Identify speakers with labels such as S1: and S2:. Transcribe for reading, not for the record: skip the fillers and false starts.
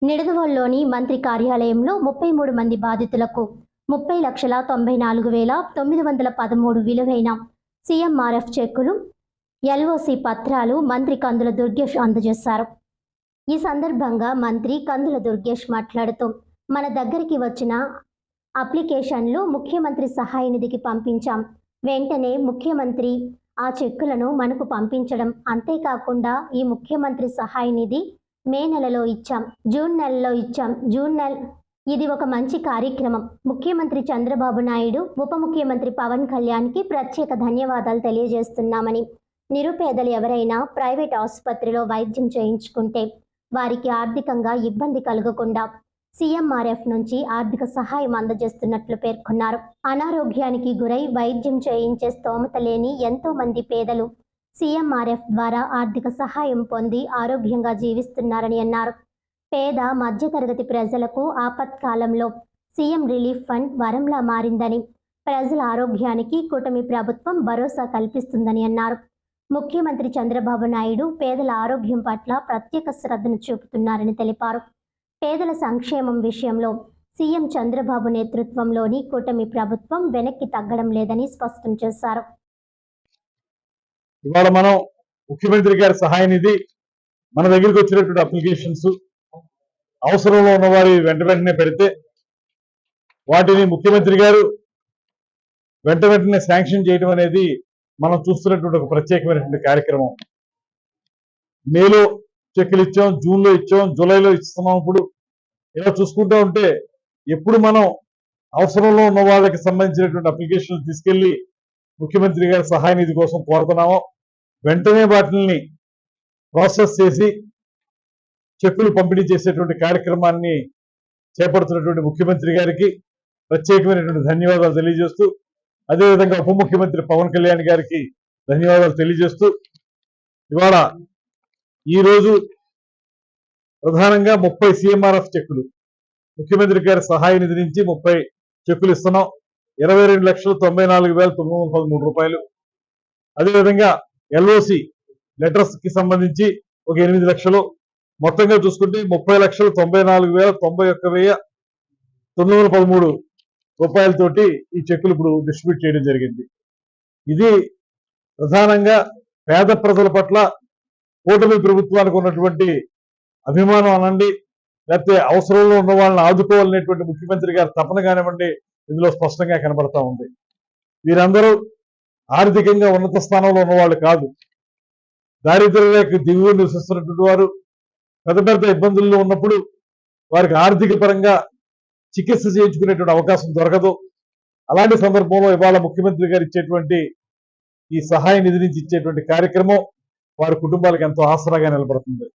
S1: నిడదవోలులోని మంత్రి కార్యాలయంలో 33 మంది బాధితులకు 30,94,913 విలువైన సీఎంఆర్ఎఫ్ చెక్కులు, ఎల్ఓసి పత్రాలు మంత్రి కందుల దుర్గేష్ అందజేశారు. ఈ సందర్భంగా మంత్రి కందుల దుర్గేష్ మాట్లాడుతూ, మన దగ్గరికి వచ్చిన అప్లికేషన్లు ముఖ్యమంత్రి సహాయ నిధికి పంపించాం. వెంటనే ముఖ్యమంత్రి ఆ చెక్కులను మనకు పంపించడం, అంతేకాకుండా ఈ ముఖ్యమంత్రి సహాయ నిధి మే నెలలో ఇచ్చాం, జూన్ నెలలో ఇచ్చాం. ఇది ఒక మంచి కార్యక్రమం. ముఖ్యమంత్రి చంద్రబాబు నాయుడు, ఉప ముఖ్యమంత్రి పవన్ కళ్యాణ్కి ప్రత్యేక ధన్యవాదాలు తెలియజేస్తున్నామని, నిరుపేదలు ఎవరైనా ప్రైవేట్ ఆసుపత్రిలో వైద్యం చేయించుకుంటే వారికి ఆర్థికంగా ఇబ్బంది కలగకుండా సీఎంఆర్ఎఫ్ నుంచి ఆర్థిక సహాయం అందజేస్తున్నట్లు పేర్కొన్నారు. అనారోగ్యానికి గురై వైద్యం చేయించే స్తోమత లేని ఎంతో మంది పేదలు సీఎంఆర్ఎఫ్ ద్వారా ఆర్థిక సహాయం పొంది ఆరోగ్యంగా జీవిస్తున్నారని అన్నారు. పేద మధ్యతరగతి ప్రజలకు ఆపత్కాలంలో సీఎం రిలీఫ్ ఫండ్ వరంలా మారిందని, ప్రజల ఆరోగ్యానికి కూటమి ప్రభుత్వం భరోసా కల్పిస్తుందని అన్నారు. ముఖ్యమంత్రి చంద్రబాబు నాయుడు పేదల ఆరోగ్యం పట్ల ప్రత్యేక శ్రద్ధను చూపుతున్నారని తెలిపారు. పేదల సంక్షేమం విషయంలో సీఎం చంద్రబాబు నేతృత్వంలోని కూటమి ప్రభుత్వం వెనక్కి తగ్గడం లేదని స్పష్టం చేశారు.
S2: ఇవాళ మనం ముఖ్యమంత్రి గారి సహాయ నిధి మన దగ్గరికి వచ్చినటువంటి అప్లికేషన్స్ అవసరంలో ఉన్న వారి వెంటనే పెడితే వాటిని ముఖ్యమంత్రి గారు వెంటనే శాంక్షన్ చేయడం అనేది మనం చూస్తున్నటువంటి ఒక ప్రత్యేకమైనటువంటి కార్యక్రమం. మేలో చెక్కులు ఇచ్చాం, జూన్లో ఇచ్చాం, జూలైలో ఇస్తున్నాం. ఇప్పుడు ఇలా చూసుకుంటూ ఉంటే ఎప్పుడు మనం అవసరంలో ఉన్న వాళ్ళకి సంబంధించినటువంటి అప్లికేషన్లు తీసుకెళ్లి ముఖ్యమంత్రి గారి సహాయ నిధి కోసం కోరుతున్నామో వెంటనే వాటిని ప్రాసెస్ చేసి చెక్కులు పంపిణీ చేసేటువంటి కార్యక్రమాన్ని చేపడుతున్నటువంటి ముఖ్యమంత్రి గారికి ప్రత్యేకమైనటువంటి ధన్యవాదాలు తెలియజేస్తూ, అదేవిధంగా ఉప ముఖ్యమంత్రి పవన్ కళ్యాణ్ గారికి ధన్యవాదాలు తెలియజేస్తూ, ఇవాళ ఈరోజు ప్రధానంగా 30 సీఎంఆర్ఎఫ్ చెక్కులు ముఖ్యమంత్రి గారి సహాయ నిధి నుంచి 30 చెక్కులు ఇస్తున్నాం. 22,94,913 రూపాయలు. అదేవిధంగా ఎల్ఓసి లెటర్స్ కి సంబంధించి ఒక 8 లక్షలు, మొత్తంగా చూసుకుంటే 30,94,91,913 రూపాయలతోటి ఈ చెక్కులు ఇప్పుడు డిస్ట్రిబ్యూట్ చేయడం జరిగింది. ఇది ప్రధానంగా పేద ప్రజల పట్ల కూటమి ప్రభుత్వానికి ఉన్నటువంటి అభిమానం అనండి, లేకపోతే అవసరంలో ఉన్న వాళ్ళని ఆదుకోవాలనేటువంటి ముఖ్యమంత్రి గారి తపన కానివ్వండి, ఇందులో స్పష్టంగా కనబడతా ఉంది. వీరందరూ ఆర్థికంగా ఉన్నత స్థానంలో ఉన్నవాళ్ళు కాదు, దారిద్ర్య రేఖ దిగువ నివసిస్తున్నటువంటి వారు. పెద్ద పెద్ద ఇబ్బందుల్లో ఉన్నప్పుడు వారికి ఆర్థిక పరంగా చికిత్స చేయించుకునేటువంటి అవకాశం దొరకదు. అలాంటి సందర్భంలో ఇవాళ ముఖ్యమంత్రి గారు ఇచ్చేటువంటి ఈ సహాయ నిధి నుంచి ఇచ్చేటువంటి కార్యక్రమం వారి కుటుంబాలకు ఎంతో ఆసరాగా నిలబడుతుంది.